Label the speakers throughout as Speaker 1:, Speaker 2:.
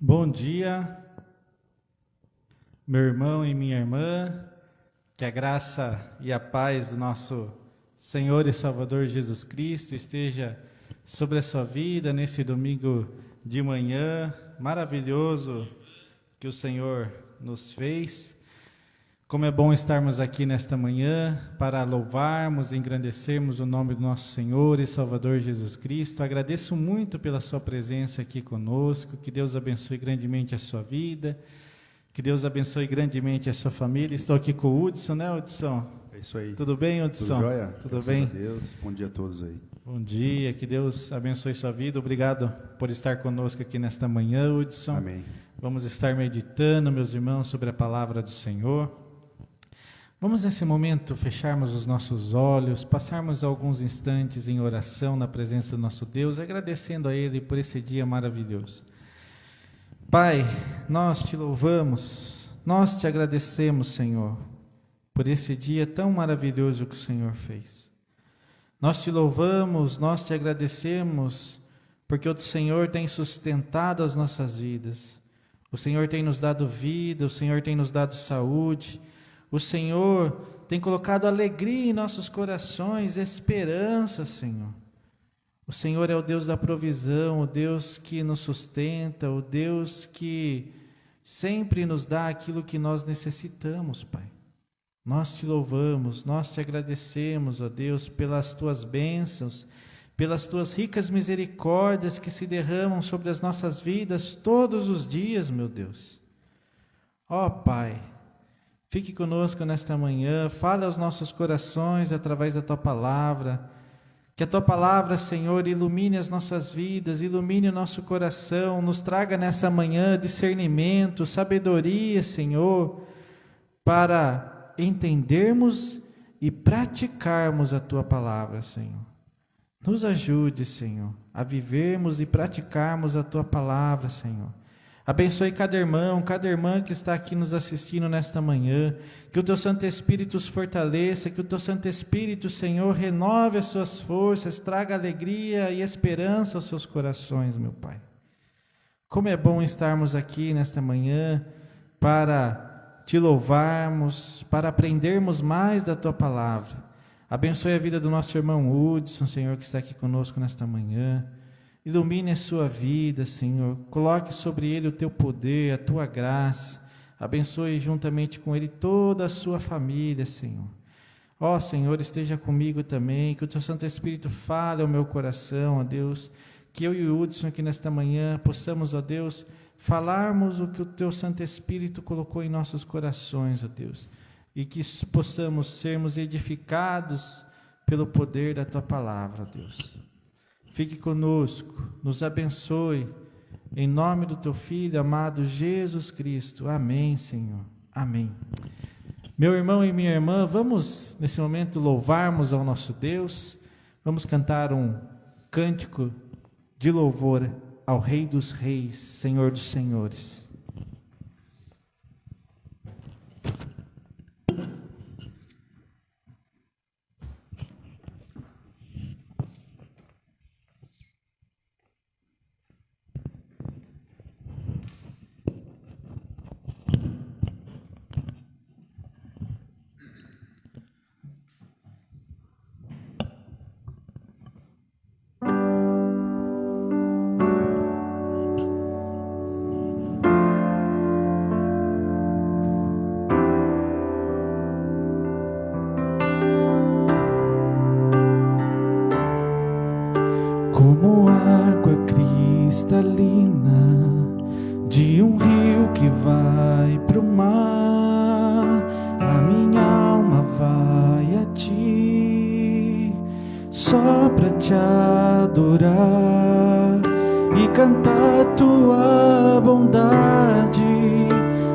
Speaker 1: Bom dia, meu irmão e minha irmã, que a graça e a paz do nosso Senhor e Salvador Jesus Cristo esteja sobre a sua vida nesse domingo de manhã maravilhoso que o Senhor nos fez. Como é bom estarmos aqui nesta manhã para louvarmos e engrandecermos o nome do nosso Senhor e Salvador Jesus Cristo. Agradeço muito pela sua presença aqui conosco, que Deus abençoe grandemente a sua vida, que Deus abençoe grandemente a sua família. Estou aqui com o Hudson, né, Hudson?
Speaker 2: É isso aí.
Speaker 1: Tudo bem, Hudson?
Speaker 2: Tudo jóia?
Speaker 1: Tudo bem?
Speaker 2: Graças a Deus. Bom dia a todos aí.
Speaker 1: Bom dia, que Deus abençoe sua vida. Obrigado por estar conosco aqui nesta manhã, Hudson.
Speaker 2: Amém.
Speaker 1: Vamos estar meditando, meus irmãos, sobre a palavra do Senhor. Vamos nesse momento fecharmos os nossos olhos, passarmos alguns instantes em oração na presença do nosso Deus, agradecendo a Ele por esse dia maravilhoso. Pai, nós te louvamos, nós te agradecemos, Senhor, por esse dia tão maravilhoso que o Senhor fez. Nós te louvamos, nós te agradecemos, porque o Senhor tem sustentado as nossas vidas. O Senhor tem nos dado vida, o Senhor tem nos dado saúde. O Senhor tem colocado alegria em nossos corações, esperança, Senhor. O Senhor é o Deus da provisão, o Deus que nos sustenta, o Deus que sempre nos dá aquilo que nós necessitamos, Pai. Nós te louvamos, nós te agradecemos, ó Deus, pelas tuas bênçãos, pelas tuas ricas misericórdias que se derramam sobre as nossas vidas todos os dias, meu Deus. Ó Pai, fique conosco nesta manhã, fale aos nossos corações através da Tua Palavra, que a Tua Palavra, Senhor, ilumine as nossas vidas, ilumine o nosso coração, nos traga nessa manhã discernimento, sabedoria, Senhor, para entendermos e praticarmos a Tua Palavra, Senhor. Nos ajude, Senhor, a vivermos e praticarmos a Tua Palavra, Senhor. Abençoe cada irmão, cada irmã que está aqui nos assistindo nesta manhã, que o Teu Santo Espírito os fortaleça, que o Teu Santo Espírito, Senhor, renove as suas forças, traga alegria e esperança aos seus corações, meu Pai. Como é bom estarmos aqui nesta manhã para Te louvarmos, para aprendermos mais da Tua Palavra. Abençoe a vida do nosso irmão Hudson, Senhor, que está aqui conosco nesta manhã. Ilumine a sua vida, Senhor. Coloque sobre ele o Teu poder, a Tua graça. Abençoe juntamente com ele toda a sua família, Senhor. Ó Senhor, esteja comigo também. Que o Teu Santo Espírito fale ao meu coração, ó Deus. Que eu e o Hudson aqui nesta manhã possamos, ó Deus, falarmos o que o Teu Santo Espírito colocou em nossos corações, ó Deus. E que possamos sermos edificados pelo poder da Tua Palavra, ó Deus. Fique conosco, nos abençoe, em nome do Teu Filho amado Jesus Cristo. Amém, Senhor. Amém. Meu irmão e minha irmã, vamos nesse momento louvarmos ao nosso Deus, vamos cantar um cântico de louvor ao Rei dos Reis, Senhor dos Senhores.
Speaker 3: Como água cristalina de um rio que vai pro mar, a minha alma vai a Ti, só pra Te adorar e cantar Tua bondade,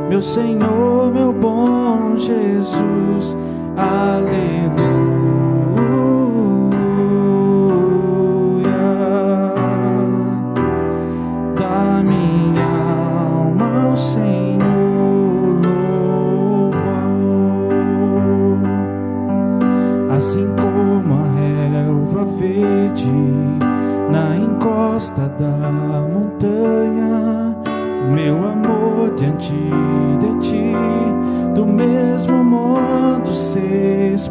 Speaker 3: meu Senhor, meu bom Jesus, aleluia. Assim como a relva verde na encosta da montanha, meu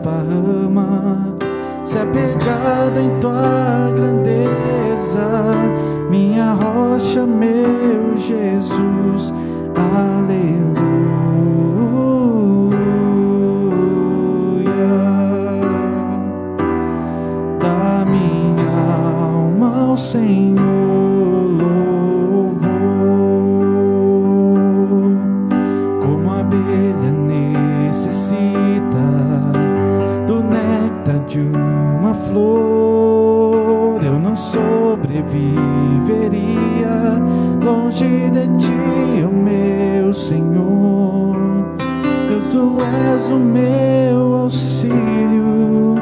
Speaker 3: esparrama, se apegada em tua grandeza, minha rocha, meu Jesus, aleluia. Da minha alma ao Senhor de uma flor, eu não sobreviveria longe de ti, ó meu Senhor. Tu és o meu auxílio,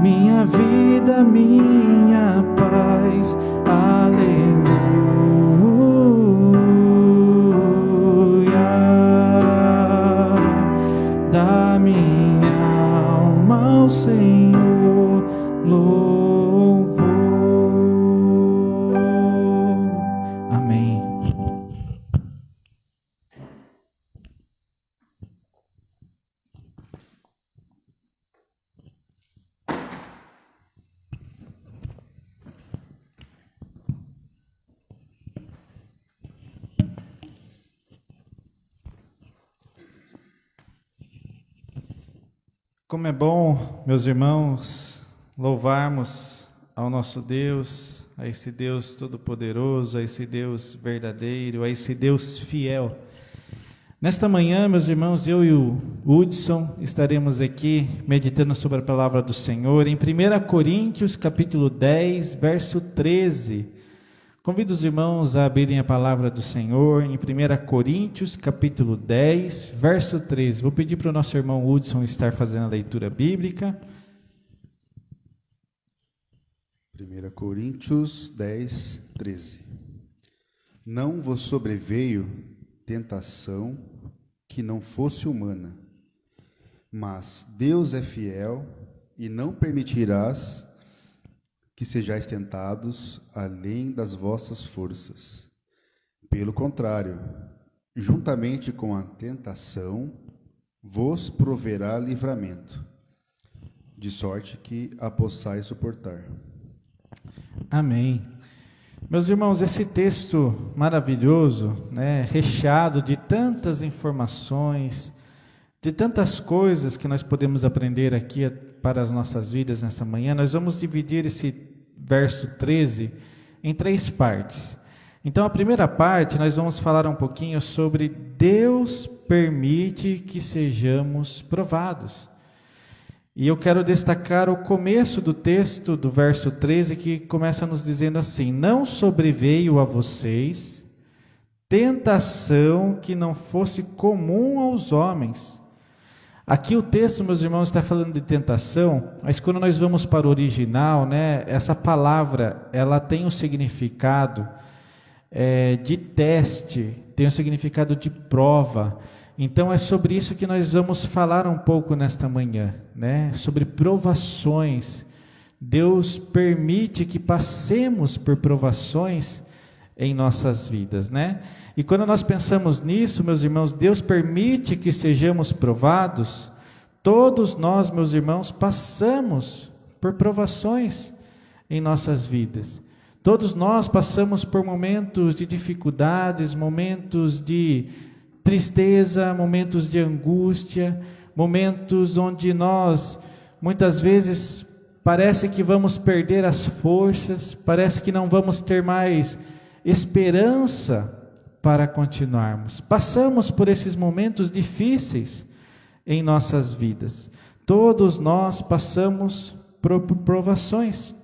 Speaker 3: minha vida, minha paz, aleluia. Da minha alma ao Senhor louvor. Amém.
Speaker 1: Como é bom, meus irmãos, louvarmos ao nosso Deus, a esse Deus todo-poderoso, a esse Deus verdadeiro, a esse Deus fiel. Nesta manhã, meus irmãos, eu e o Hudson estaremos aqui meditando sobre a palavra do Senhor em 1 Coríntios, capítulo 10, verso 13. Convido os irmãos a abrirem a palavra do Senhor em 1 Coríntios, capítulo 10, verso 13. Vou pedir para o nosso irmão Hudson estar fazendo a leitura bíblica.
Speaker 2: 1 Coríntios 10, 13. Não vos sobreveio tentação que não fosse humana, mas Deus é fiel e não permitirás que sejais tentados além das vossas forças. Pelo contrário, juntamente com a tentação, vos proverá livramento, de sorte que a possais suportar.
Speaker 1: Amém. Meus irmãos, esse texto maravilhoso, recheado de tantas informações, de tantas coisas que nós podemos aprender aqui para as nossas vidas nessa manhã, nós vamos dividir esse verso 13 em 3 partes. Então, a primeira parte, nós vamos falar um pouquinho sobre Deus permite que sejamos provados. E eu quero destacar o começo do texto, do verso 13, que começa nos dizendo assim: não sobreveio a vocês tentação que não fosse comum aos homens. Aqui o texto, meus irmãos, está falando de tentação, mas quando nós vamos para o original, essa palavra, ela tem um significado de teste, tem um significado de prova. Então é sobre isso que nós vamos falar um pouco nesta manhã, sobre provações. Deus permite que passemos por provações em nossas vidas, E quando nós pensamos nisso, meus irmãos, Deus permite que sejamos provados. Todos nós, meus irmãos, passamos por provações em nossas vidas. Todos nós passamos por momentos de dificuldades, momentos de tristeza, momentos de angústia, momentos onde nós, muitas vezes, parece que vamos perder as forças, parece que não vamos ter mais esperança para continuarmos. Passamos por esses momentos difíceis em nossas vidas. Todos nós passamos por provações.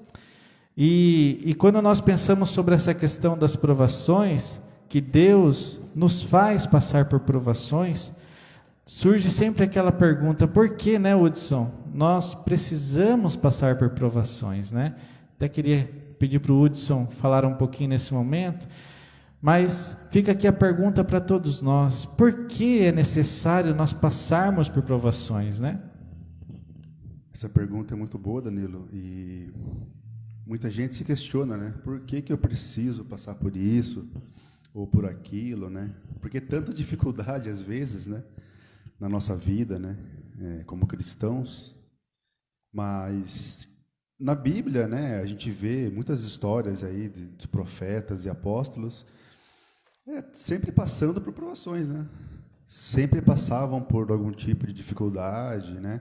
Speaker 1: E quando nós pensamos sobre essa questão das provações, que Deus nos faz passar por provações, surge sempre aquela pergunta: por que, Hudson, nós precisamos passar por provações, Até queria pedir para o Hudson falar um pouquinho nesse momento, mas fica aqui a pergunta para todos nós: por que é necessário nós passarmos por provações,
Speaker 2: Essa pergunta é muito boa, Danilo, e muita gente se questiona, por que eu preciso passar por isso ou por aquilo, Porque tanta dificuldade às vezes, na nossa vida, como cristãos. Mas na Bíblia, né, a gente vê muitas histórias aí dos profetas e apóstolos, sempre passando por provações, né? Sempre passavam por algum tipo de dificuldade, né?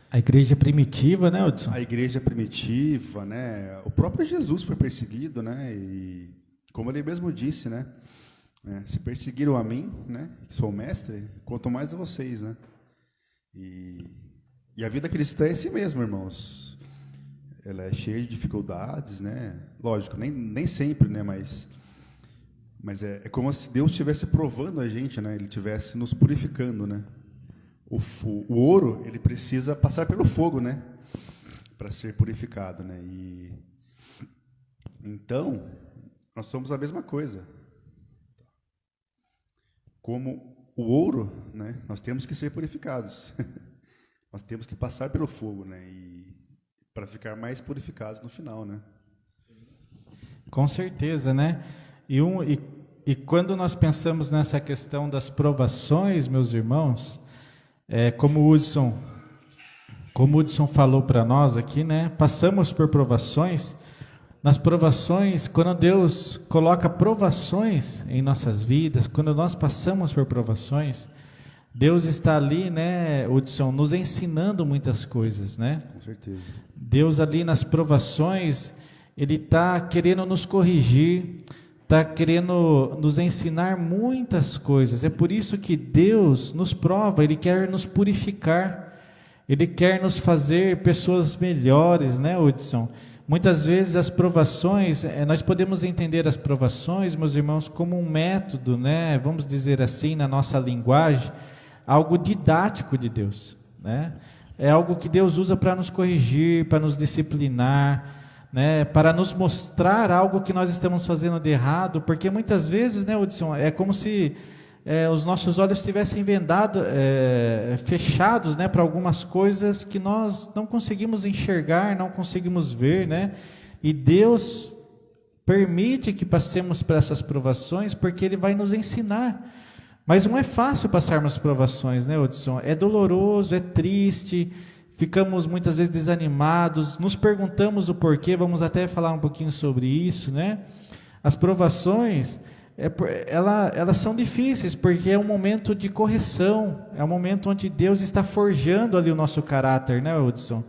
Speaker 1: A igreja primitiva, né, Hudson?
Speaker 2: A igreja primitiva, né? O próprio Jesus foi perseguido, né? E como ele mesmo disse, né? Se perseguiram a mim, né? Que sou o mestre, quanto mais a vocês, né? E a vida cristã é assim mesmo, irmãos. Ela é cheia de dificuldades, né? Lógico, nem sempre, né? Mas é como se Deus estivesse provando a gente, né? Ele estivesse nos purificando, né? O ouro, ele precisa passar pelo fogo, né? Para ser purificado, né? Então, nós somos a mesma coisa. Como o ouro, né? Nós temos que ser purificados. Nós temos que passar pelo fogo, né? E para ficar mais purificados no final, né?
Speaker 1: Com certeza, né? E quando nós pensamos nessa questão das provações, meus irmãos, como o Hudson falou para nós aqui, né? Passamos por provações. Nas provações, quando Deus coloca provações em nossas vidas, quando nós passamos por provações, Deus está ali, né, Hudson, nos ensinando muitas coisas, né?
Speaker 2: Com certeza.
Speaker 1: Deus ali nas provações, Ele está querendo nos corrigir, está querendo nos ensinar muitas coisas. É por isso que Deus nos prova, Ele quer nos purificar, Ele quer nos fazer pessoas melhores, né, Hudson? Muitas vezes as provações, nós podemos entender as provações, meus irmãos, como um método, né, vamos dizer assim, na nossa linguagem, algo didático de Deus, né? É algo que Deus usa para nos corrigir, para nos disciplinar, né, para nos mostrar algo que nós estamos fazendo de errado, porque muitas vezes, né, Hudson, é como se os nossos olhos estivessem fechados, né, para algumas coisas que nós não conseguimos enxergar, não conseguimos ver, né, e Deus permite que passemos por essas provações, porque Ele vai nos ensinar. Mas não é fácil passarmos provações, né, Hudson? É doloroso, é triste, ficamos muitas vezes desanimados, nos perguntamos o porquê, vamos até falar um pouquinho sobre isso, né? As provações, elas são difíceis, porque é um momento de correção, é um momento onde Deus está forjando ali o nosso caráter, né, Hudson?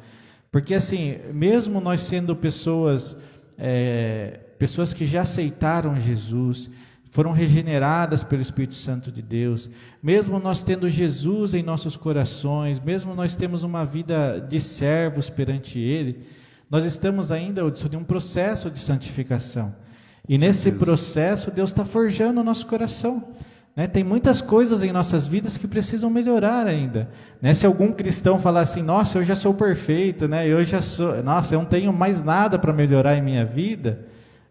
Speaker 1: Porque assim, mesmo nós sendo pessoas que já aceitaram Jesus, foram regeneradas pelo Espírito Santo de Deus, mesmo nós tendo Jesus em nossos corações, mesmo nós temos uma vida de servos perante Ele, nós estamos ainda, Hudson, em um processo de santificação, e nesse processo Deus está forjando o nosso coração, né? Tem muitas coisas em nossas vidas que precisam melhorar ainda, né? Se algum cristão falar assim, nossa, eu já sou perfeito, né? Eu não tenho mais nada para melhorar em minha vida,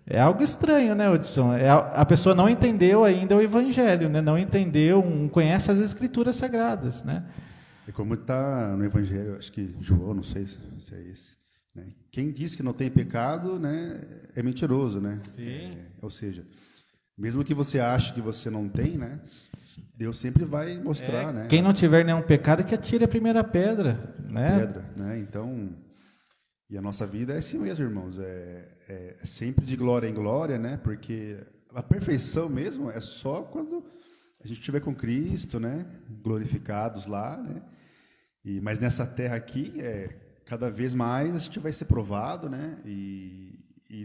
Speaker 1: é algo estranho, né, Hudson? A pessoa não entendeu ainda o Evangelho, né? Não entendeu, não conhece as Escrituras Sagradas, né?
Speaker 2: E como está no Evangelho, acho que João, não sei se é esse, né? Quem diz que não tem pecado, né, é mentiroso, né?
Speaker 1: Sim.
Speaker 2: Ou seja, mesmo que você ache que você não tem, né, Deus sempre vai mostrar, né?
Speaker 1: Quem não tiver nenhum pecado, que atire a primeira pedra, né?
Speaker 2: Né? Então, e a nossa vida é assim mesmo, irmãos, é sempre de glória em glória, né? Porque a perfeição mesmo é só quando a gente estiver com Cristo, né? Glorificados lá, né? Mas nessa terra aqui, cada vez mais a gente vai ser provado, né? E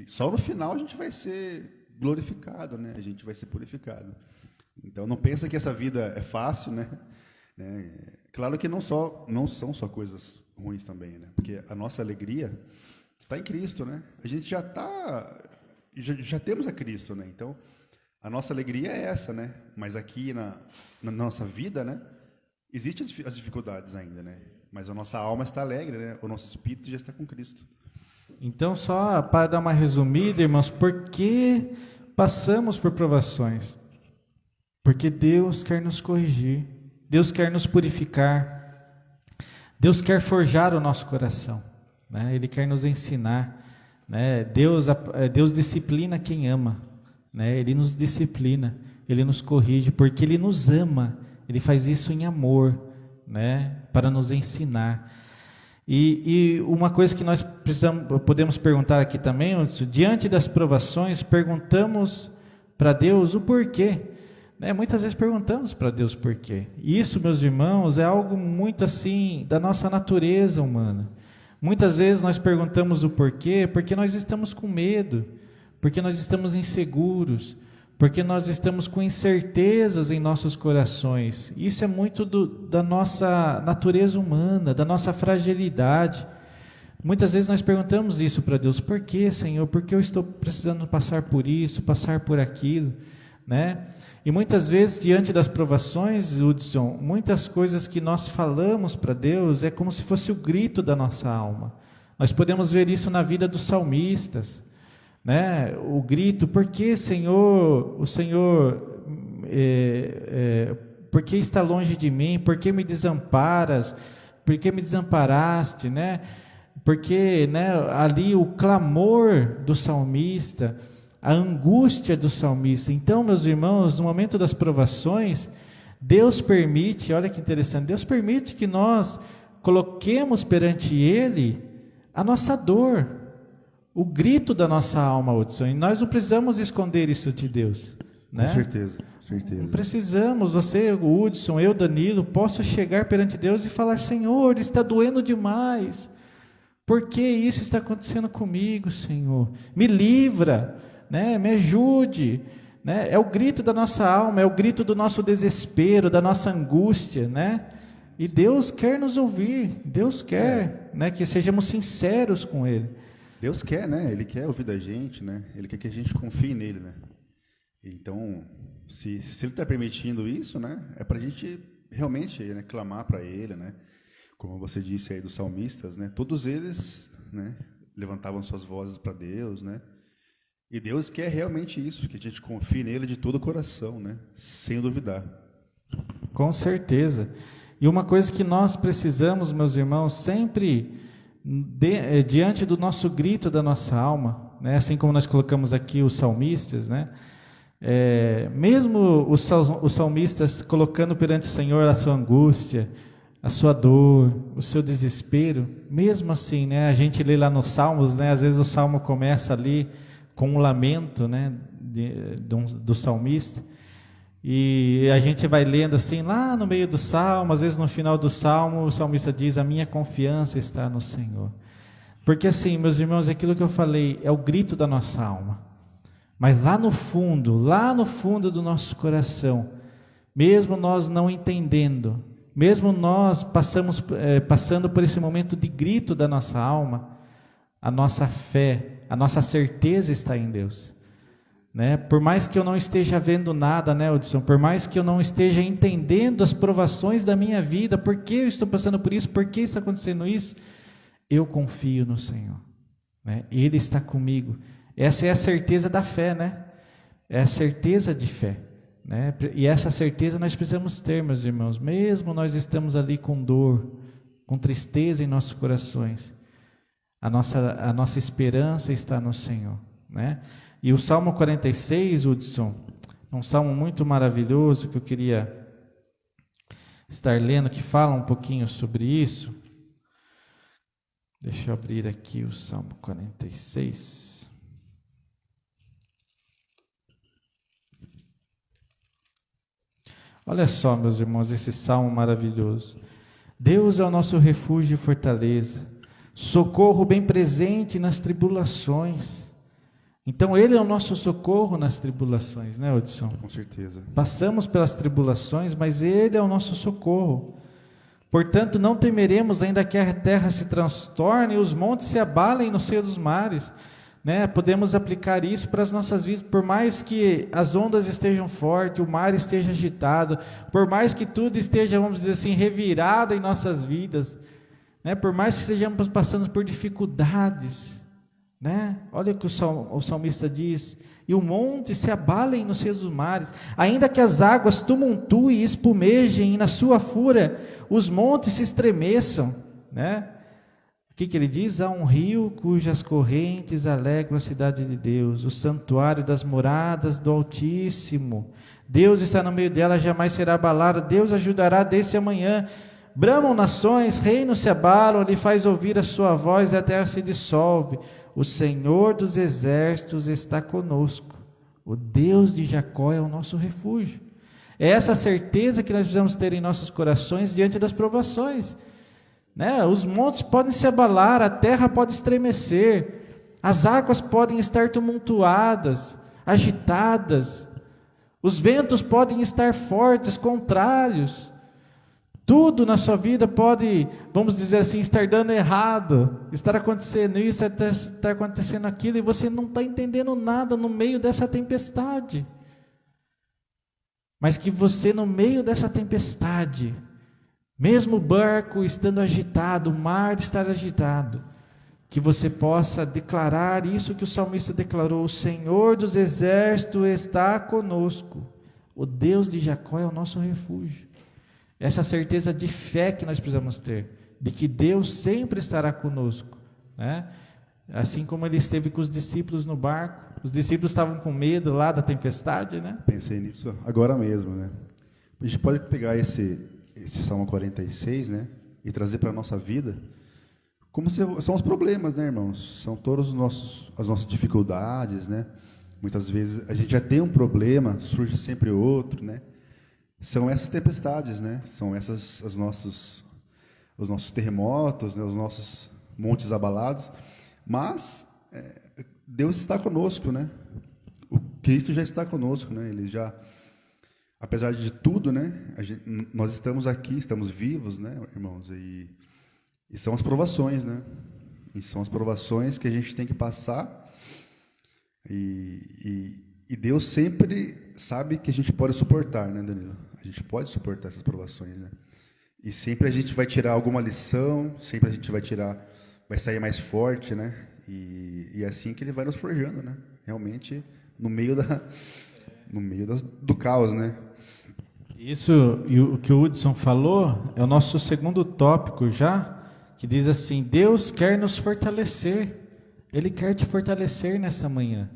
Speaker 2: só no final a gente vai ser glorificado, né? A gente vai ser purificado. Então não pensa que essa vida é fácil, né? Claro que não são só coisas ruins também, né? Porque a nossa alegria está em Cristo, né? A gente já temos a Cristo, né? Então a nossa alegria é essa, né? Mas aqui na nossa vida, né? Existem as dificuldades ainda, né? Mas a nossa alma está alegre, né? O nosso espírito já está com Cristo.
Speaker 1: Então, só para dar uma resumida, irmãos, por que passamos por provações? Porque Deus quer nos corrigir, Deus quer nos purificar, Deus quer forjar o nosso coração, né? Ele quer nos ensinar, né? Deus disciplina quem ama, né? Ele nos disciplina, Ele nos corrige, porque Ele nos ama, Ele faz isso em amor, né? Para nos ensinar. E uma coisa que nós podemos perguntar aqui também, diante das provações, perguntamos para Deus o porquê. Muitas vezes perguntamos para Deus por quê. E isso, meus irmãos, é algo muito assim da nossa natureza humana. Muitas vezes nós perguntamos o porquê porque nós estamos com medo, porque nós estamos inseguros, porque nós estamos com incertezas em nossos corações. Isso é muito da nossa natureza humana, da nossa fragilidade. Muitas vezes nós perguntamos isso para Deus: por que, Senhor? Por que eu estou precisando passar por isso, passar por aquilo? E muitas vezes, diante das provações, Hudson, muitas coisas que nós falamos para Deus é como se fosse o grito da nossa alma. Nós podemos ver isso na vida dos salmistas, o grito: por que, Senhor, o Senhor, por que está longe de mim? Por que me desamparas? Por que me desamparaste? Porque ali o clamor do salmista, a angústia do salmista. Então, meus irmãos, no momento das provações, Deus permite, olha que interessante, Deus permite que nós coloquemos perante Ele a nossa dor, o grito da nossa alma, Hudson. E nós não precisamos esconder isso de Deus.
Speaker 2: Com certeza, com certeza.
Speaker 1: Não precisamos, você, o Hudson, eu, Danilo, posso chegar perante Deus e falar: Senhor, está doendo demais. Por que isso está acontecendo comigo, Senhor? Me livra. Me ajude, é o grito da nossa alma, é o grito do nosso desespero, da nossa angústia, e Deus quer nos ouvir, Deus quer, que sejamos sinceros com Ele.
Speaker 2: Deus quer, Ele quer ouvir da gente, Ele quer que a gente confie nele, Então, se Ele está permitindo isso, é para a gente realmente clamar para Ele, Como você disse aí dos salmistas, todos eles, levantavam suas vozes para Deus, E Deus quer realmente isso, que a gente confie nele de todo o coração, sem duvidar.
Speaker 1: Com certeza. E uma coisa que nós precisamos, meus irmãos, sempre diante do nosso grito da nossa alma, assim como nós colocamos aqui os salmistas, mesmo os salmistas colocando perante o Senhor a sua angústia, a sua dor, o seu desespero, mesmo assim, a gente lê lá nos Salmos, às vezes o Salmo começa ali com um lamento, do salmista, e a gente vai lendo assim, lá no meio do Salmo, às vezes no final do Salmo, o salmista diz: a minha confiança está no Senhor. Porque assim, meus irmãos, aquilo que eu falei, é o grito da nossa alma, mas lá no fundo do nosso coração, mesmo nós não entendendo, mesmo nós passando por esse momento de grito da nossa alma, a nossa fé, a nossa certeza está em Deus. Por mais que eu não esteja vendo nada, Hudson, por mais que eu não esteja entendendo as provações da minha vida, por que eu estou passando por isso, por que está acontecendo isso, eu confio no Senhor. Ele está comigo. Essa é a certeza da fé, É a certeza de fé. E essa certeza nós precisamos ter, meus irmãos, mesmo nós estamos ali com dor, com tristeza em nossos corações. A nossa esperança está no Senhor, E o Salmo 46, Hudson, um salmo muito maravilhoso que eu queria estar lendo, que fala um pouquinho sobre isso. Deixa eu abrir aqui o Salmo 46. Olha só, meus irmãos, esse salmo maravilhoso. Deus é o nosso refúgio e fortaleza, socorro bem presente nas tribulações. Então Ele é o nosso socorro nas tribulações, Hudson?
Speaker 2: Com certeza.
Speaker 1: Passamos pelas tribulações, mas Ele é o nosso socorro. Portanto, não temeremos, ainda que a terra se transtorne e os montes se abalem no seio dos mares. Podemos aplicar isso para as nossas vidas, por mais que as ondas estejam fortes, o mar esteja agitado, por mais que tudo esteja, vamos dizer assim, revirado em nossas vidas, por mais que estejamos passando por dificuldades, olha o que o salmista diz: e o monte se abalem nos seios dos mares, ainda que as águas tumultuem e espumejem, e na sua fúria os montes se estremeçam, O que ele diz? Há um rio cujas correntes alegram a cidade de Deus, o santuário das moradas do Altíssimo. Deus está no meio dela, jamais será abalada. Deus ajudará desde amanhã. Bramam nações, reinos se abalam, Ele faz ouvir a sua voz e a terra se dissolve. O Senhor dos exércitos está conosco. O Deus de Jacó é o nosso refúgio. É essa certeza que nós precisamos ter em nossos corações diante das provações. Né? Os montes podem se abalar, a terra pode estremecer, as águas podem estar tumultuadas, agitadas, os ventos podem estar fortes, contrários. Tudo na sua vida pode, vamos dizer assim, estar dando errado, estar acontecendo isso, estar acontecendo aquilo, e você não está entendendo nada no meio dessa tempestade. Mas que você, no meio dessa tempestade, mesmo o barco estando agitado, o mar estar agitado, que você possa declarar isso que o salmista declarou: o Senhor dos exércitos está conosco, o Deus de Jacó é o nosso refúgio. Essa certeza de fé que nós precisamos ter, de que Deus sempre estará conosco, né? Assim como Ele esteve com os discípulos no barco. Os discípulos estavam com medo lá da tempestade, né?
Speaker 2: Pensei nisso agora mesmo, né? A gente pode pegar esse Salmo 46, né? E trazer para a nossa vida, como são os problemas, né, irmãos? São todas as nossas dificuldades, né? Muitas vezes a gente já tem um problema, surge sempre outro, né? São essas tempestades, né? São os nossos terremotos, né? Os nossos montes abalados. Mas Deus está conosco, né? O Cristo já está conosco, né? Ele já, apesar de tudo, né? Nós estamos aqui, estamos vivos, né, irmãos? E são as provações, né? E são as provações que a gente tem que passar. E Deus sempre sabe que a gente pode suportar, né, Danilo? A gente pode suportar essas provações, né? E sempre a gente vai tirar alguma lição, sempre a gente vai sair mais forte, né? E é assim que Ele vai nos forjando, né? Realmente, no meio do caos, né?
Speaker 1: Isso, e o que o Hudson falou, é o nosso segundo tópico já, que diz assim: Deus quer nos fortalecer, Ele quer te fortalecer nessa manhã.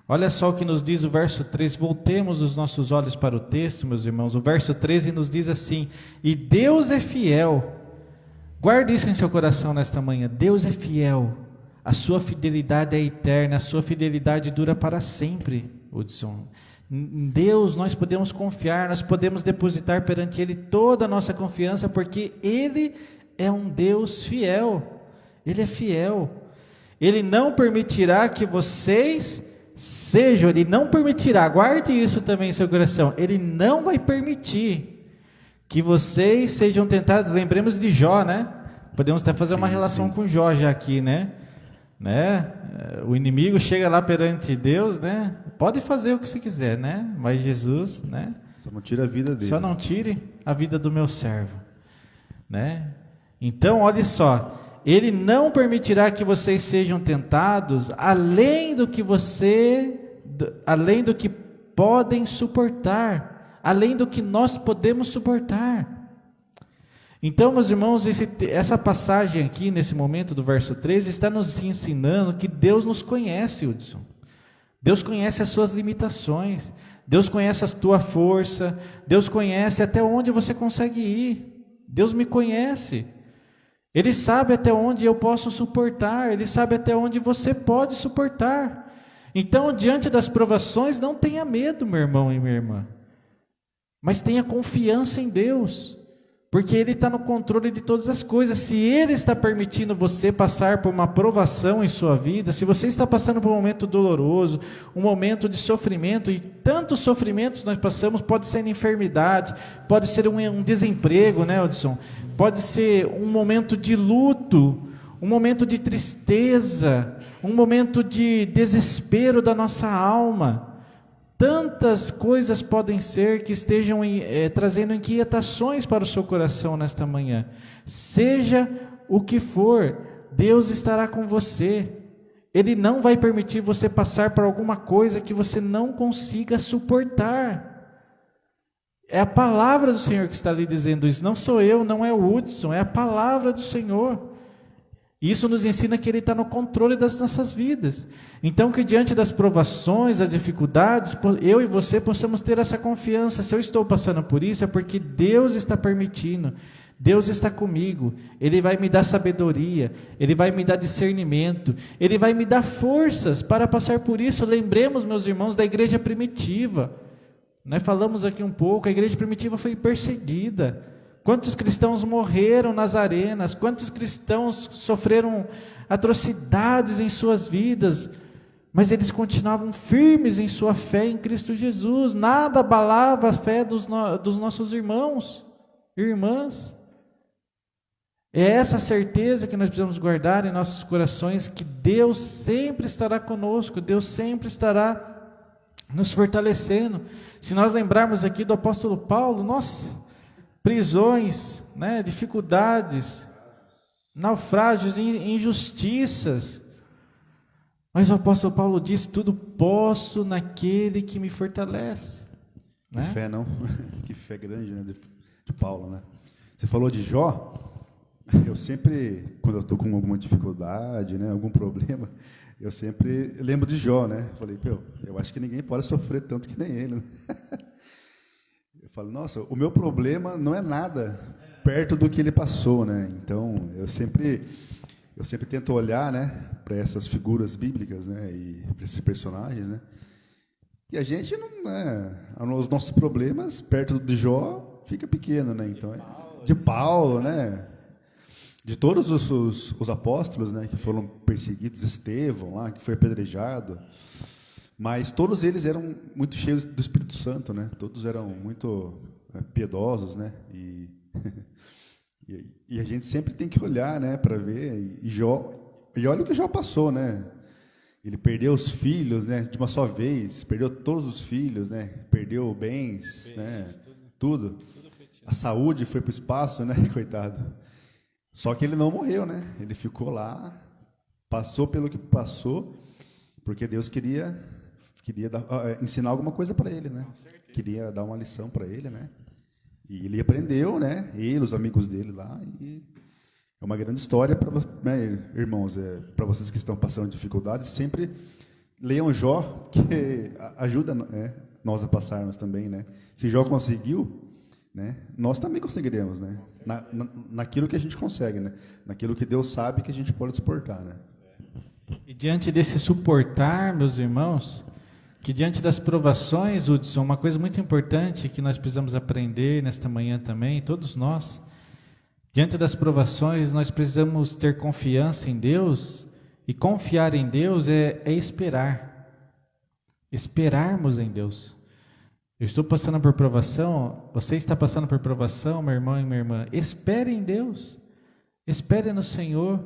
Speaker 1: Olha só o que nos diz o verso 13, voltemos os nossos olhos para o texto, meus irmãos. O verso 13 nos diz assim: e Deus é fiel. Guarde isso em seu coração nesta manhã. Deus é fiel, a sua fidelidade é eterna, a sua fidelidade dura para sempre, Hudson. Em Deus nós podemos confiar, nós podemos depositar perante Ele toda a nossa confiança, porque Ele é um Deus fiel. Ele é fiel. Ele não permitirá que vocês sejam, Ele não permitirá, guarde isso também em seu coração, Ele não vai permitir que vocês sejam tentados. Lembremos de Jó, né? Podemos até fazer uma relação com Jó já aqui, né? O inimigo chega lá perante Deus, né? Pode fazer o que você quiser, né? Mas Jesus, né?
Speaker 2: Só não tira a vida dele.
Speaker 1: Só não tire a vida do meu servo, né? Então, olha só, Ele não permitirá que vocês sejam tentados além do que podem suportar, além do que nós podemos suportar. Então, meus irmãos, essa passagem aqui, nesse momento do verso 13, está nos ensinando que Deus nos conhece, Hudson. Deus conhece as suas limitações, Deus conhece a tua força, Deus conhece até onde você consegue ir. Deus me conhece. Ele sabe até onde eu posso suportar, Ele sabe até onde você pode suportar. Então, diante das provações, não tenha medo, meu irmão e minha irmã, mas tenha confiança em Deus, porque Ele está no controle de todas as coisas. Se Ele está permitindo você passar por uma provação em sua vida, se você está passando por um momento doloroso, um momento de sofrimento, e tantos sofrimentos nós passamos, pode ser enfermidade, pode ser um desemprego, né, Hudson? Pode ser um momento de luto, um momento de tristeza, um momento de desespero da nossa alma. Tantas coisas podem ser que estejam trazendo inquietações para o seu coração nesta manhã. Seja o que for, Deus estará com você. Ele não vai permitir você passar por alguma coisa que você não consiga suportar. É a palavra do Senhor que está ali dizendo isso. Não sou eu, não é o Hudson, é a palavra do Senhor. Isso nos ensina que Ele está no controle das nossas vidas. Então, que diante das provações, das dificuldades, eu e você possamos ter essa confiança. Se eu estou passando por isso, é porque Deus está permitindo. Deus está comigo, Ele vai me dar sabedoria, Ele vai me dar discernimento, Ele vai me dar forças para passar por isso. Lembremos, meus irmãos, da igreja primitiva. Nós falamos aqui um pouco, a igreja primitiva foi perseguida. Quantos cristãos morreram nas arenas, quantos cristãos sofreram atrocidades em suas vidas, mas eles continuavam firmes em sua fé em Cristo Jesus. Nada abalava a fé dos nossos irmãos e irmãs. É essa certeza que nós precisamos guardar em nossos corações, que Deus sempre estará conosco, Deus sempre estará nos fortalecendo. Se nós lembrarmos aqui do apóstolo Paulo, nossa, prisões, né, dificuldades, naufrágios, injustiças, mas o apóstolo Paulo diz: tudo posso naquele que me fortalece.
Speaker 2: Que fé, não? Que fé grande, né, de Paulo, né? Você falou de Jó. Eu sempre, quando eu estou com alguma dificuldade, né, algum problema, eu sempre lembro de Jó, né? Falei, eu acho que ninguém pode sofrer tanto que nem ele, né? Eu falo, nossa, o meu problema não é nada perto do que ele passou, né? Então, eu sempre tento olhar, né, para essas figuras bíblicas, né, e para esses personagens, né? E a gente não, né, os nossos problemas perto de Jó fica pequeno, né? Então, de Paulo, né? De todos os apóstolos, né, que foram perseguidos, Estevão, lá, que foi apedrejado, mas todos eles eram muito cheios do Espírito Santo, né? Todos eram muito piedosos, né? E a gente sempre tem que olhar, né, para ver. E olha o que Jó passou, né? Ele perdeu os filhos, né, de uma só vez, perdeu todos os filhos, né? Perdeu bens, né? Tudo. A saúde foi para o espaço, né? Coitado. Só que ele não morreu, né? Ele ficou lá, passou pelo que passou, porque Deus queria ensinar alguma coisa para ele, né? Queria dar uma lição para ele, né? E ele aprendeu, né? Ele, os amigos dele lá. E é uma grande história para, né, irmãos, para vocês que estão passando dificuldades. Sempre leiam Jó, que ajuda, né, nós a passarmos também, né? Se Jó conseguiu, né, nós também conseguiremos, né? Naquilo que a gente consegue, né? Naquilo que Deus sabe que a gente pode suportar, né?
Speaker 1: E diante desse suportar, meus irmãos, que diante das provações, Hudson, uma coisa muito importante que nós precisamos aprender nesta manhã também, todos nós, diante das provações, nós precisamos ter confiança em Deus, e confiar em Deus é esperar. Esperarmos em Deus. Eu estou passando por provação, você está passando por provação, meu irmão e minha irmã. Espere em Deus, espere no Senhor.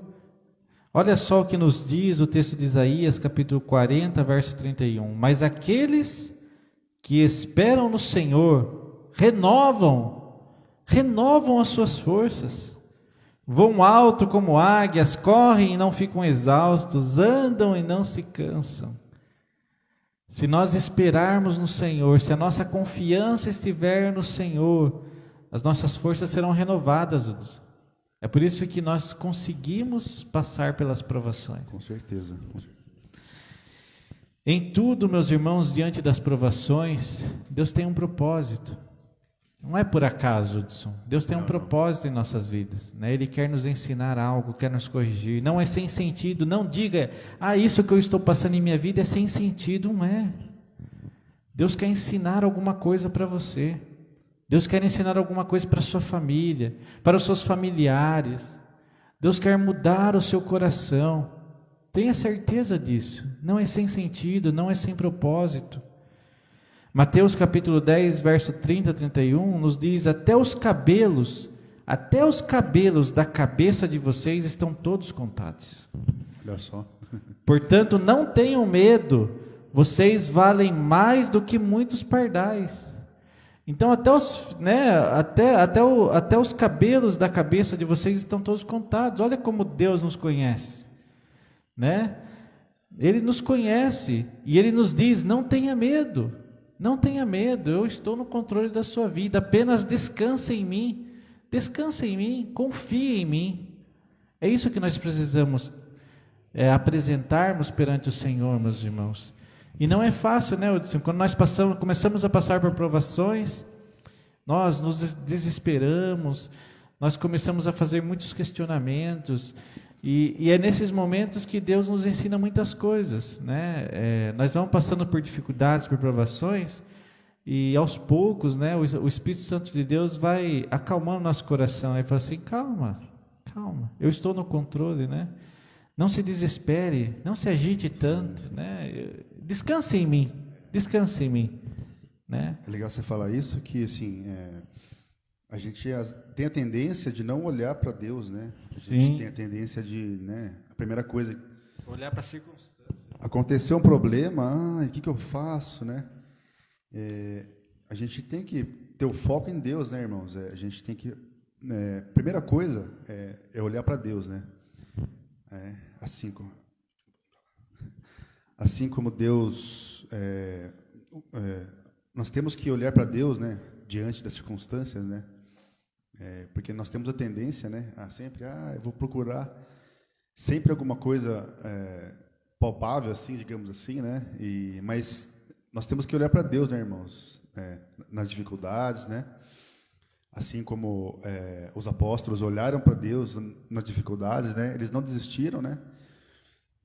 Speaker 1: Olha só o que nos diz o texto de Isaías, capítulo 40, verso 31. Mas aqueles que esperam no Senhor renovam as suas forças. Voam alto como águias, correm e não ficam exaustos, andam e não se cansam. Se nós esperarmos no Senhor, se a nossa confiança estiver no Senhor, as nossas forças serão renovadas. É por isso que nós conseguimos passar pelas provações.
Speaker 2: Com certeza.
Speaker 1: Em tudo, meus irmãos, diante das provações, Deus tem um propósito. Não é por acaso, Hudson. Deus tem um propósito em nossas vidas, né? Ele quer nos ensinar algo, quer nos corrigir. Não é sem sentido. Não diga, isso que eu estou passando em minha vida é sem sentido. Não é. Deus quer ensinar alguma coisa para você. Deus quer ensinar alguma coisa para a sua família, para os seus familiares. Deus quer mudar o seu coração. Tenha certeza disso. Não é sem sentido, não é sem propósito. Mateus capítulo 10, verso 30 a 31, nos diz: até os cabelos da cabeça de vocês estão todos contados.
Speaker 2: Olha só.
Speaker 1: Portanto, não tenham medo, vocês valem mais do que muitos pardais. Então, até os cabelos da cabeça de vocês estão todos contados. Olha como Deus nos conhece, né? Ele nos conhece e Ele nos diz: não tenha medo. Não tenha medo, eu estou no controle da sua vida, apenas descanse em mim, confie em mim. É isso que nós precisamos apresentarmos perante o Senhor, meus irmãos. E não é fácil, né, Hudson? Quando nós começamos a passar por provações, nós nos desesperamos, nós começamos a fazer muitos questionamentos, e é nesses momentos que Deus nos ensina muitas coisas, né? Nós vamos passando por dificuldades, por provações, e aos poucos, né, o Espírito Santo de Deus vai acalmando nosso coração, e fala assim, calma, eu estou no controle, né? Não se desespere, não se agite tanto, né? Descanse em mim, né?
Speaker 2: É legal você falar isso, que assim, a gente tem a tendência de não olhar para Deus, né? A gente tem a tendência de, né? A primeira coisa,
Speaker 1: olhar para as circunstâncias.
Speaker 2: Aconteceu um problema, o que eu faço, né? A gente tem que ter o foco em Deus, né, irmãos? A gente tem que, primeira coisa é olhar para Deus, né? Assim como Deus, nós temos que olhar para Deus, né, diante das circunstâncias, né? Porque nós temos a tendência, né, a sempre, eu vou procurar sempre alguma coisa palpável, assim, digamos assim, né? Mas nós temos que olhar para Deus, né, irmãos? Nas dificuldades, né? Assim como os apóstolos olharam para Deus nas dificuldades, né? Eles não desistiram, né?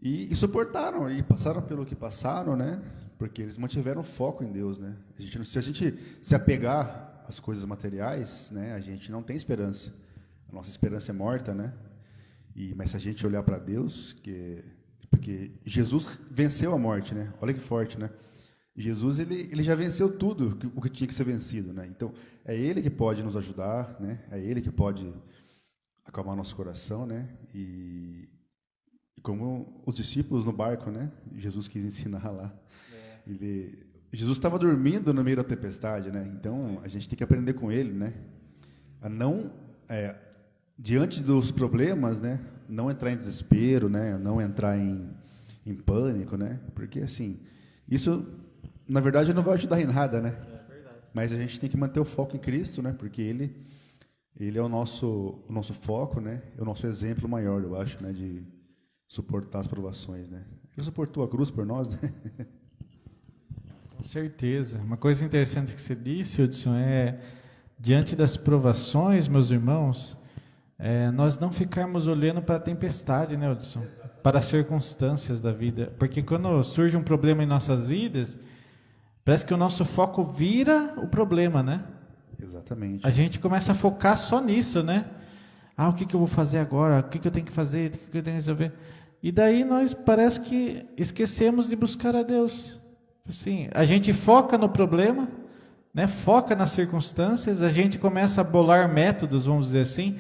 Speaker 2: E suportaram, e passaram pelo que passaram, né? Porque eles mantiveram foco em Deus, né? Se a gente se apegar às coisas materiais, né? A gente não tem esperança. A nossa esperança é morta, né? Mas se a gente olhar para Deus, porque Jesus venceu a morte, né? Olha que forte, né? Jesus, ele já venceu tudo o que tinha que ser vencido, né? Então, é Ele que pode nos ajudar, né? É Ele que pode acalmar nosso coração, né? E como os discípulos no barco, né? Jesus quis ensinar lá. Jesus estava dormindo no meio da tempestade, né? Então, a gente tem que aprender com Ele, né? A não, diante dos problemas, né? Não entrar em desespero, né? Não entrar em pânico, né? Porque, assim, isso, na verdade, não vai ajudar em nada, né? Mas a gente tem que manter o foco em Cristo, né? Porque Ele é o nosso foco, né? É o nosso exemplo maior, eu acho, né? De suportar as provações, né? Ele suportou a cruz por nós, né?
Speaker 1: Com certeza. Uma coisa interessante que você disse, Hudson, diante das provações, meus irmãos, nós não ficarmos olhando para a tempestade, né, Hudson? Para as circunstâncias da vida. Porque quando surge um problema em nossas vidas, parece que o nosso foco vira o problema, né?
Speaker 2: Exatamente.
Speaker 1: A gente começa a focar só nisso, né? O que eu vou fazer agora? O que eu tenho que fazer? O que eu tenho que resolver? E daí nós parece que esquecemos de buscar a Deus. Assim, a gente foca no problema, né? Foca nas circunstâncias, a gente começa a bolar métodos, vamos dizer assim,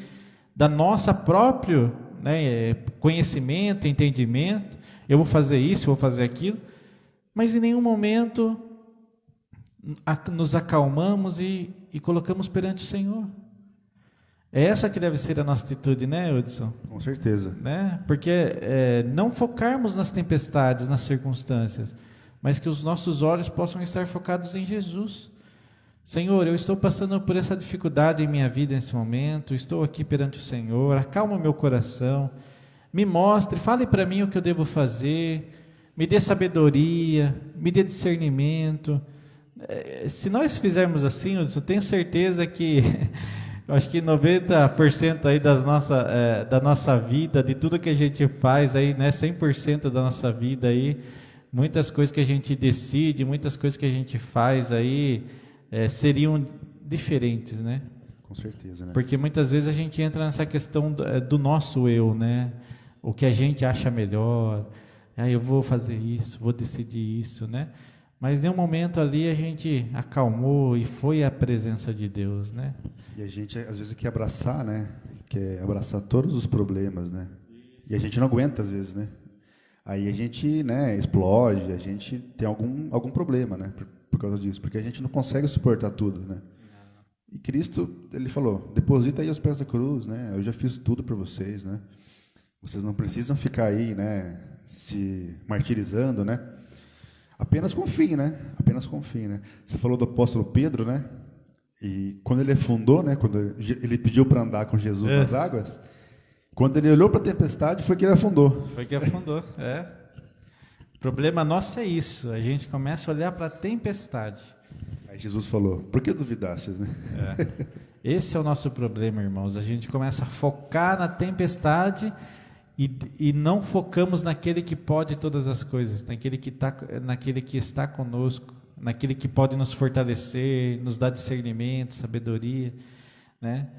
Speaker 1: da nossa próprio, né, conhecimento, entendimento. Eu vou fazer isso, eu vou fazer aquilo, mas em nenhum momento nos acalmamos e colocamos perante o Senhor. É essa que deve ser a nossa atitude, né, Hudson?
Speaker 2: Com certeza.
Speaker 1: Né? Porque não focarmos nas tempestades, nas circunstâncias, mas que os nossos olhos possam estar focados em Jesus. Senhor, eu estou passando por essa dificuldade em minha vida nesse momento, estou aqui perante o Senhor, acalma o meu coração, me mostre, fale para mim o que eu devo fazer, me dê sabedoria, me dê discernimento. Se nós fizermos assim, eu tenho certeza que, eu acho que 90% aí da nossa vida, de tudo que a gente faz aí, né, 100% da nossa vida aí, muitas coisas que a gente decide, muitas coisas que a gente faz aí, seriam diferentes, né?
Speaker 2: Com certeza, né?
Speaker 1: Porque muitas vezes a gente entra nessa questão do nosso eu, né? O que a gente acha melhor, eu vou fazer isso, vou decidir isso, né? Mas em um momento ali a gente acalmou e foi a presença de Deus, né?
Speaker 2: E a gente às vezes quer abraçar, né? Quer abraçar todos os problemas, né? E a gente não aguenta às vezes, né? Aí a gente, né, explode, a gente tem algum problema, né? Por causa disso, porque a gente não consegue suportar tudo, né? E Cristo, ele falou, deposita aí aos pés da cruz, né? Eu já fiz tudo para vocês, né? Vocês não precisam ficar aí, né, se martirizando, né? Apenas confiem, né? Apenas confiem, né? Você falou do apóstolo Pedro, né? E quando ele afundou, né, quando ele pediu para andar com Jesus nas águas, quando ele olhou para a tempestade, foi que ele afundou.
Speaker 1: Foi que afundou, O problema nosso é isso, a gente começa a olhar para a tempestade.
Speaker 2: Aí Jesus falou, por que duvidastes, né?
Speaker 1: Esse é o nosso problema, irmãos. A gente começa a focar na tempestade e não focamos naquele que pode todas as coisas, naquele que está conosco, naquele que pode nos fortalecer, nos dar discernimento, sabedoria, né?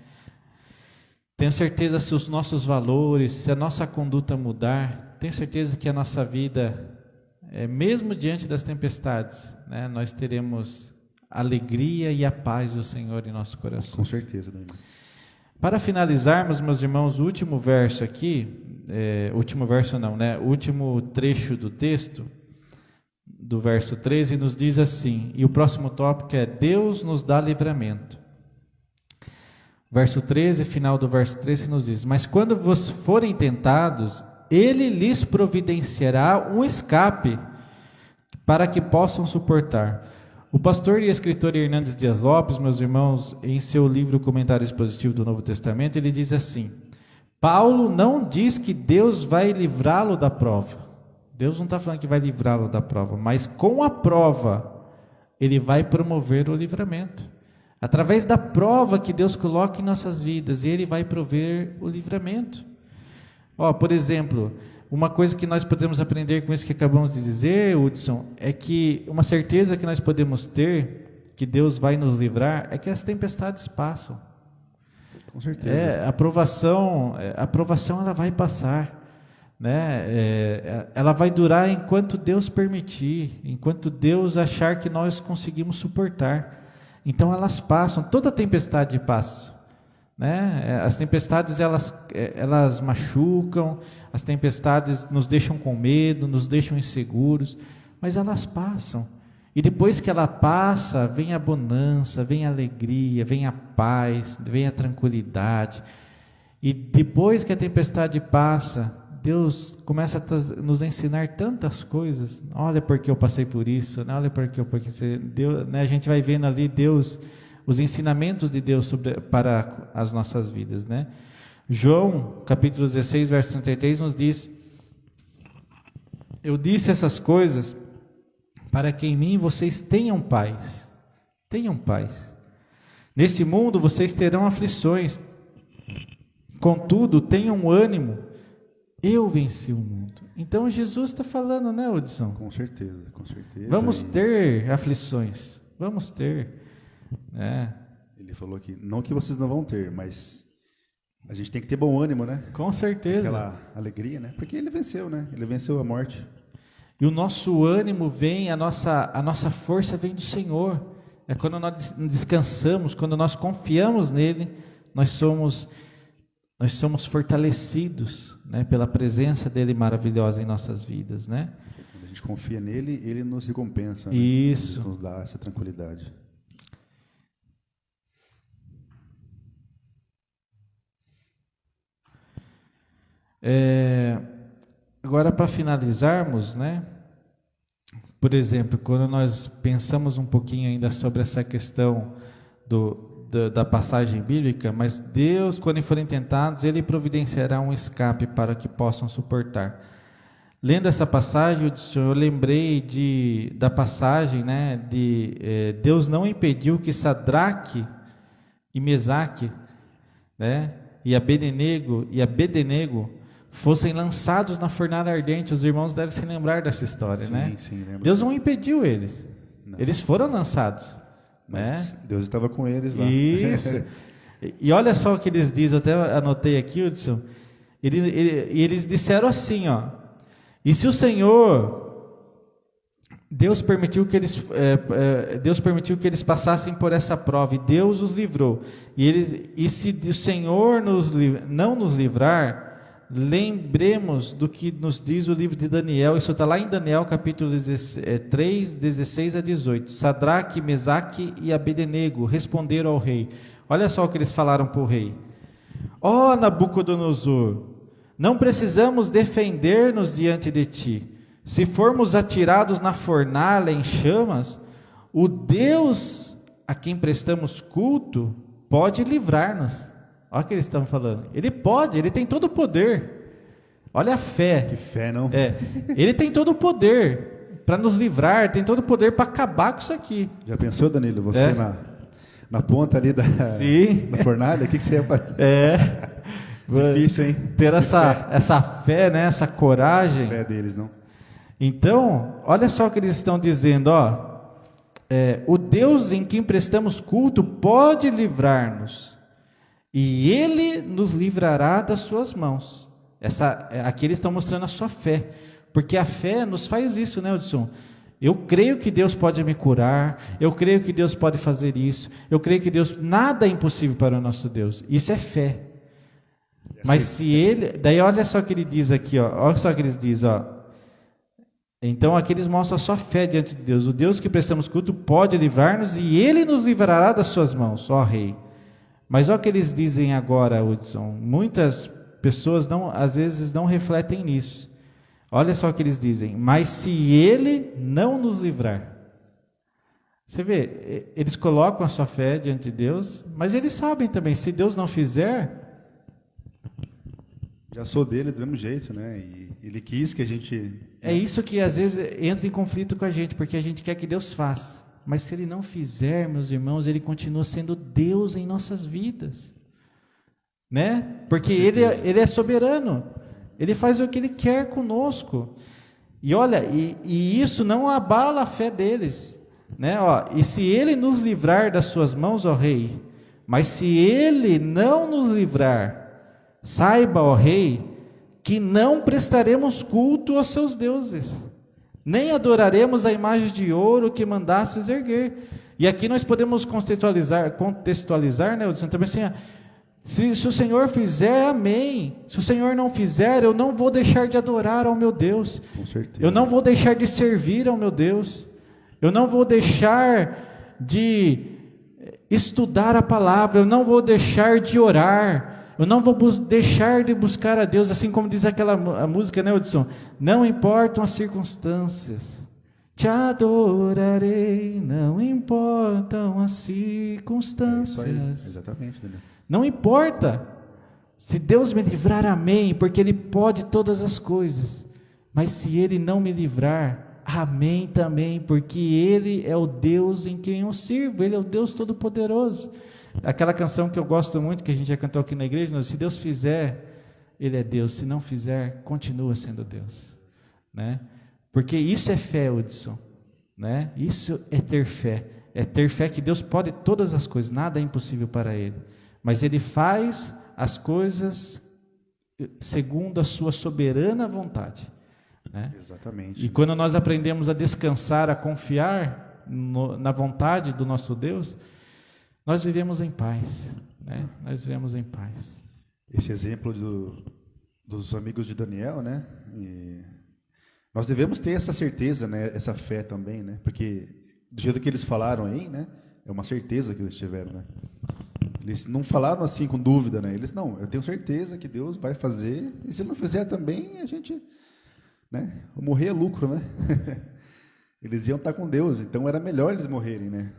Speaker 1: Tenho certeza, se os nossos valores, se a nossa conduta mudar, tenho certeza que a nossa vida, mesmo diante das tempestades, né, nós teremos a alegria e a paz do Senhor em nosso coração.
Speaker 2: Com certeza, Daniel.
Speaker 1: Para finalizarmos, meus irmãos, o último verso aqui, o último trecho do texto, do verso 13, nos diz assim, e o próximo tópico é: Deus nos dá livramento. Verso 13, final do verso 13 nos diz: mas quando vos forem tentados, Ele lhes providenciará um escape para que possam suportar. O pastor e escritor Hernandes Dias Lopes, meus irmãos, em seu livro Comentário Expositivo do Novo Testamento, ele diz assim: Paulo não diz que Deus vai livrá-lo da prova. Deus não está falando que vai livrá-lo da prova, mas com a prova, Ele vai promover o livramento. Através da prova que Deus coloca em nossas vidas, Ele vai prover o livramento. Por exemplo, uma coisa que nós podemos aprender com isso que acabamos de dizer, Hudson, é que uma certeza que nós podemos ter, que Deus vai nos livrar, é que as tempestades passam.
Speaker 2: Com certeza.
Speaker 1: A aprovação ela vai passar, né? Ela vai durar enquanto Deus permitir, enquanto Deus achar que nós conseguimos suportar. Então elas passam, toda tempestade passa, né? As tempestades elas machucam, as tempestades nos deixam com medo, nos deixam inseguros, mas elas passam. E depois que ela passa, vem a bonança, vem a alegria, vem a paz, vem a tranquilidade. E depois que a tempestade passa, Deus começa a nos ensinar tantas coisas. Olha porque eu passei por isso, né? Olha porque Deus, né? A gente vai vendo ali Deus, os ensinamentos de Deus para as nossas vidas, né? João, capítulo 16, verso 33, nos diz: eu disse essas coisas para que em mim vocês tenham paz. Tenham paz. Nesse mundo vocês terão aflições. Contudo, tenham ânimo. Eu venci o mundo. Então Jesus está falando, né, Hudson?
Speaker 2: Com certeza, com certeza.
Speaker 1: Vamos ter aflições. Vamos ter. Né?
Speaker 2: Ele falou que não que vocês não vão ter, mas a gente tem que ter bom ânimo, né?
Speaker 1: Com certeza.
Speaker 2: Aquela alegria, né? Porque ele venceu, né? Ele venceu a morte.
Speaker 1: E o nosso ânimo vem, a nossa força vem do Senhor. É quando nós descansamos, quando nós confiamos nele, nós somos fortalecidos, né, pela presença dele maravilhosa em nossas vidas, né?
Speaker 2: Quando a gente confia nele, ele nos recompensa, né?
Speaker 1: Isso.
Speaker 2: Ele nos dá essa tranquilidade.
Speaker 1: Agora, para finalizarmos, né? Por exemplo, quando nós pensamos um pouquinho ainda sobre essa questão da passagem bíblica, mas Deus, quando forem tentados, Ele providenciará um escape para que possam suportar. Lendo essa passagem, eu lembrei da passagem, né, Deus não impediu que Sadraque e Mesaque, né, e Abednego fossem lançados na fornalha ardente. Os irmãos devem se lembrar dessa história,
Speaker 2: sim,
Speaker 1: né?
Speaker 2: Sim, lembro.
Speaker 1: Deus não impediu eles.
Speaker 2: Não.
Speaker 1: Eles foram lançados.
Speaker 2: Mas
Speaker 1: né?
Speaker 2: Deus estava com eles lá.
Speaker 1: Isso. E olha só o que eles dizem, até anotei aqui, Hudson. Eles disseram assim, ó: e se o Senhor, Deus permitiu que eles passassem por essa prova, e Deus os livrou, e se o Senhor não nos livrar, lembremos do que nos diz o livro de Daniel. Isso está lá em Daniel capítulo 3, 16 a 18. Sadraque, Mesaque e Abednego responderam ao rei. Olha só o que eles falaram para o rei: ó Nabucodonosor, não precisamos defender-nos diante de ti. Se formos atirados na fornalha em chamas, o Deus a quem prestamos culto pode livrar-nos. Olha o que eles estão falando. Ele pode, ele tem todo o poder. Olha a fé.
Speaker 2: Que fé, não?
Speaker 1: Ele tem todo o poder para nos livrar, tem todo o poder para acabar com isso aqui.
Speaker 2: Já pensou, Danilo, você na ponta ali da fornalha, o que você ia fazer? Difícil, hein?
Speaker 1: Ter essa fé, né? Essa coragem.
Speaker 2: A fé deles, não?
Speaker 1: Então, olha só o que eles estão dizendo, o Deus em quem prestamos culto pode livrar-nos, e Ele nos livrará das suas mãos. Aqui eles estão mostrando a sua fé, porque a fé nos faz isso, né, Hudson? Eu creio que Deus pode me curar, eu creio que Deus pode fazer isso, eu creio que nada é impossível para o nosso Deus. Isso é fé. Mas se Ele, daí olha só o que ele diz aqui, olha só o que eles dizem, Então aqui eles mostram a sua fé diante de Deus. O Deus que prestamos culto pode livrar-nos e Ele nos livrará das suas mãos, ó Rei. Mas olha o que eles dizem agora, Hudson. Muitas pessoas às vezes não refletem nisso. Olha só o que eles dizem. Mas se Ele não nos livrar. Você vê, eles colocam a sua fé diante de Deus, mas eles sabem também, se Deus não fizer...
Speaker 2: Já sou dele do mesmo jeito, né? E Ele quis que a gente...
Speaker 1: É isso que às vezes entra em conflito com a gente, porque a gente quer que Deus faça. Mas se Ele não fizer, meus irmãos, Ele continua sendo Deus em nossas vidas. Né? Porque Ele é soberano. Ele faz o que Ele quer conosco. E olha, e isso não abala a fé deles. Né? E se Ele nos livrar das suas mãos, ó Rei, mas se Ele não nos livrar, saiba, ó Rei, que não prestaremos culto aos seus deuses, nem adoraremos a imagem de ouro que mandastes erguer. E aqui nós podemos contextualizar, né, Hudson, também assim, se o Senhor fizer, amém. Se o Senhor não fizer, eu não vou deixar de adorar ao meu Deus.
Speaker 2: Com certeza.
Speaker 1: Eu não vou deixar de servir ao meu Deus. Eu não vou deixar de estudar a palavra, eu não vou deixar de orar. Eu não vou deixar de buscar a Deus, assim como diz a música, né, Hudson? Não importam as circunstâncias, te adorarei, não importam as circunstâncias.
Speaker 2: É isso aí, exatamente, Daniel.
Speaker 1: Não importa, se Deus me livrar, amém, porque Ele pode todas as coisas. Mas se Ele não me livrar, amém também, porque Ele é o Deus em quem eu sirvo, Ele é o Deus Todo-Poderoso. Aquela canção que eu gosto muito, que a gente já cantou aqui na igreja, se Deus fizer, Ele é Deus, se não fizer, continua sendo Deus, né? Porque isso é fé, Hudson, né? Isso é ter fé que Deus pode todas as coisas, nada é impossível para Ele, mas Ele faz as coisas segundo a sua soberana vontade, né?
Speaker 2: Exatamente.
Speaker 1: E quando nós aprendemos a descansar, a confiar na vontade do nosso Deus, nós vivemos em paz, né? Nós vivemos em paz.
Speaker 2: Esse exemplo dos amigos de Daniel, né? E nós devemos ter essa certeza, né? Essa fé também, né? Porque do jeito que eles falaram aí, né? É uma certeza que eles tiveram, né? Eles não falaram assim com dúvida, né? Eles, não, eu tenho certeza que Deus vai fazer, e se não fizer também, a gente, né? Morrer é lucro, né? Eles iam estar com Deus, então era melhor eles morrerem, né?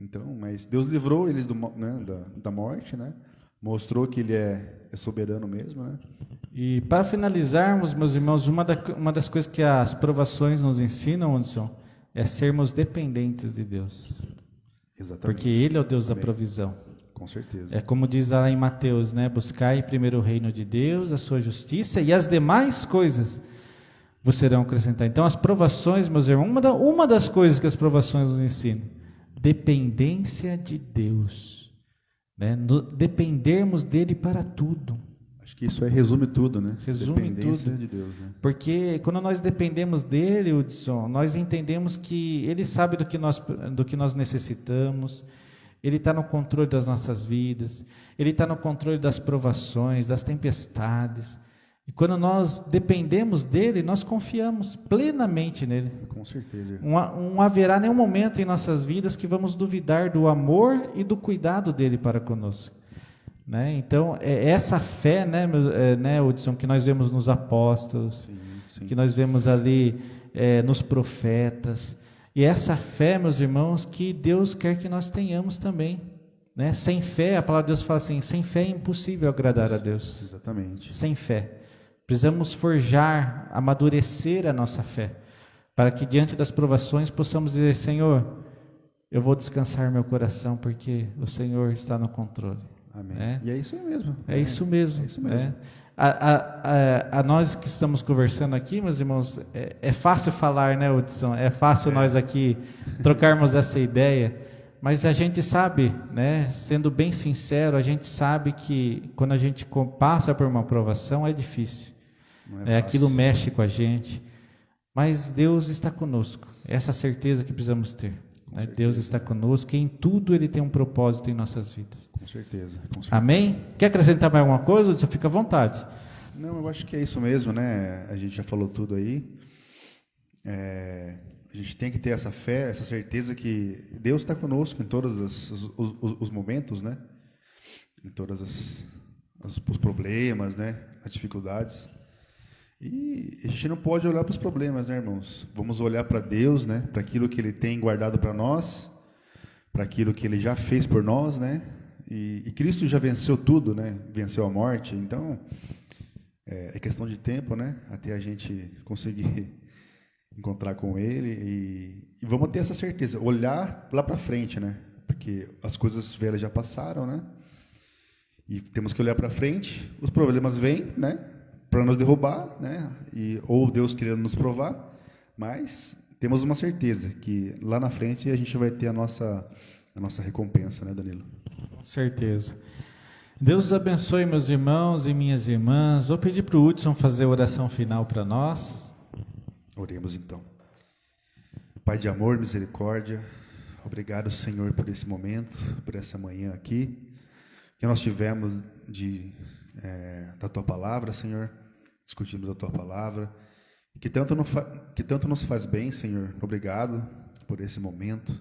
Speaker 2: Então, mas Deus livrou eles da morte, né? Mostrou que Ele é soberano mesmo, né?
Speaker 1: E para finalizarmos, meus irmãos, uma das coisas que as provações nos ensinam, Anderson, é sermos dependentes de Deus.
Speaker 2: Exatamente.
Speaker 1: Porque Ele é o Deus
Speaker 2: Amém.
Speaker 1: Da provisão.
Speaker 2: Com certeza.
Speaker 1: É como diz lá em Mateus, né? Buscai primeiro o reino de Deus, a sua justiça, e as demais coisas vos serão acrescentadas. Então, as provações, meus irmãos, uma das coisas que as provações nos ensinam, dependência de Deus, né? Dependermos dele para tudo.
Speaker 2: Acho que isso aí resume tudo, né?
Speaker 1: Resume
Speaker 2: dependência
Speaker 1: tudo.
Speaker 2: de Deus, né?
Speaker 1: Porque quando nós dependemos dele, Hudson, nós entendemos que ele sabe do que nós necessitamos, ele está no controle das nossas vidas, ele está no controle das provações, das tempestades. E quando nós dependemos dele, nós confiamos plenamente nele.
Speaker 2: Com certeza.
Speaker 1: Não haverá nenhum momento em nossas vidas que vamos duvidar do amor e do cuidado dele para conosco, né? Então, é essa fé, né, Hudson, que nós vemos nos apóstolos, sim. Que nós vemos ali nos profetas. E essa fé, meus irmãos, que Deus quer que nós tenhamos também, né? Sem fé, a palavra de Deus fala assim, sem fé é impossível agradar a Deus.
Speaker 2: Exatamente.
Speaker 1: Sem fé. Precisamos forjar, amadurecer a nossa fé, para que diante das provações possamos dizer, Senhor, eu vou descansar meu coração porque o Senhor está no controle.
Speaker 2: Amém. E é isso aí mesmo.
Speaker 1: É isso mesmo.
Speaker 2: É isso mesmo.
Speaker 1: A nós que estamos conversando aqui, meus irmãos, é fácil falar, né, Hudson? É fácil nós aqui trocarmos essa ideia, mas a gente sabe, né, sendo bem sincero, a gente sabe que quando a gente passa por uma provação é difícil.
Speaker 2: Não é fácil.
Speaker 1: Aquilo mexe com a gente, mas Deus está conosco. Essa certeza que precisamos ter. Né? Deus está conosco e em tudo Ele tem um propósito em nossas vidas.
Speaker 2: Com certeza.
Speaker 1: Amém? Quer acrescentar mais alguma coisa? Você fica à vontade.
Speaker 2: Não, eu acho que é isso mesmo, né? A gente já falou tudo aí. A gente tem que ter essa fé, essa certeza que Deus está conosco em todos os momentos, né? Em todos os problemas, né? As dificuldades. E a gente não pode olhar para os problemas, né, irmãos? Vamos olhar para Deus, né? Para aquilo que Ele tem guardado para nós, para aquilo que Ele já fez por nós, né? E Cristo já venceu tudo, né? Venceu a morte. Então, é questão de tempo, né? Até a gente conseguir encontrar com Ele. E vamos ter essa certeza, olhar lá para frente, né? Porque as coisas velhas já passaram, né? E temos que olhar para frente. Os problemas vêm, né? Para nos derrubar, né? Ou Deus querendo nos provar. Mas temos uma certeza que lá na frente a gente vai ter a nossa recompensa, né, Danilo?
Speaker 1: Com certeza. Deus os abençoe, meus irmãos e minhas irmãs. Vou pedir para o Hudson fazer a oração final para nós.
Speaker 2: Oremos então. Pai de amor, misericórdia, obrigado, Senhor, por esse momento, por essa manhã aqui, que nós tivemos da Tua Palavra, Senhor, discutimos a Tua Palavra, que tanto nos faz bem, Senhor. Obrigado por esse momento.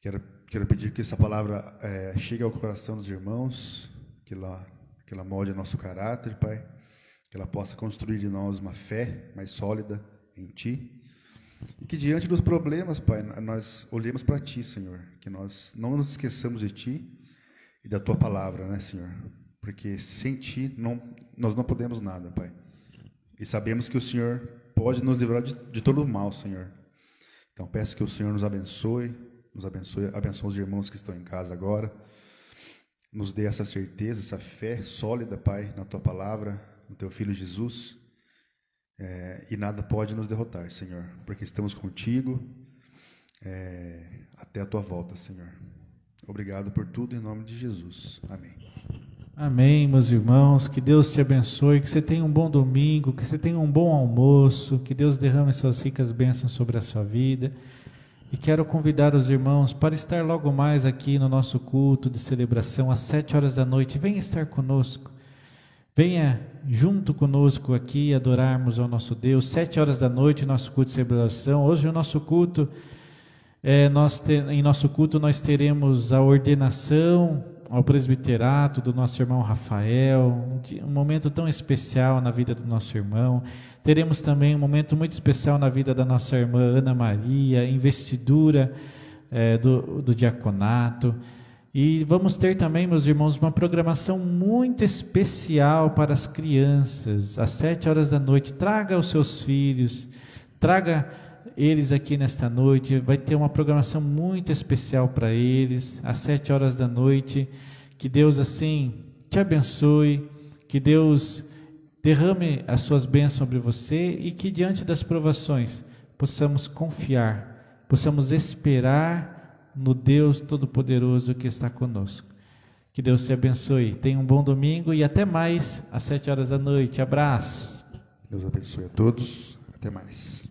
Speaker 2: Quero pedir que essa palavra chegue ao coração dos irmãos, que ela molde nosso caráter, Pai, que ela possa construir em nós uma fé mais sólida em Ti, e que diante dos problemas, Pai, nós olhemos para Ti, Senhor, que nós não nos esqueçamos de Ti e da Tua Palavra, né, Senhor? Porque sem Ti nós não podemos nada, Pai. E sabemos que o Senhor pode nos livrar de todo o mal, Senhor. Então peço que o Senhor nos abençoe, abençoe os irmãos que estão em casa agora. Nos dê essa certeza, essa fé sólida, Pai, na Tua Palavra, no Teu Filho Jesus. E nada pode nos derrotar, Senhor, porque estamos contigo até a Tua volta, Senhor. Obrigado por tudo, em nome de Jesus. Amém.
Speaker 1: Amém, meus irmãos. Que Deus te abençoe, que você tenha um bom domingo, que você tenha um bom almoço, que Deus derrame suas ricas bênçãos sobre a sua vida. E quero convidar os irmãos para estar logo mais aqui no nosso culto de celebração às 7h da noite. Venha estar conosco. Venha junto conosco aqui adorarmos ao nosso Deus. 7h da noite, nosso culto de celebração. Hoje o nosso culto, em nosso culto nós teremos a ordenação ao presbiterato do nosso irmão Rafael, um momento tão especial na vida do nosso irmão. Teremos também um momento muito especial na vida da nossa irmã Ana Maria, investidura do diaconato. E vamos ter também, meus irmãos, uma programação muito especial para as crianças, às 7h da noite. Traga os seus filhos, traga eles aqui nesta noite. Vai ter uma programação muito especial para eles, às 7h da noite. Que Deus, assim, te abençoe, que Deus derrame as suas bênçãos sobre você e que diante das provações possamos confiar, possamos esperar no Deus Todo-Poderoso que está conosco. Que Deus te abençoe. Tenha um bom domingo e até mais às 7h da noite. Abraço.
Speaker 2: Deus abençoe a todos. Até mais.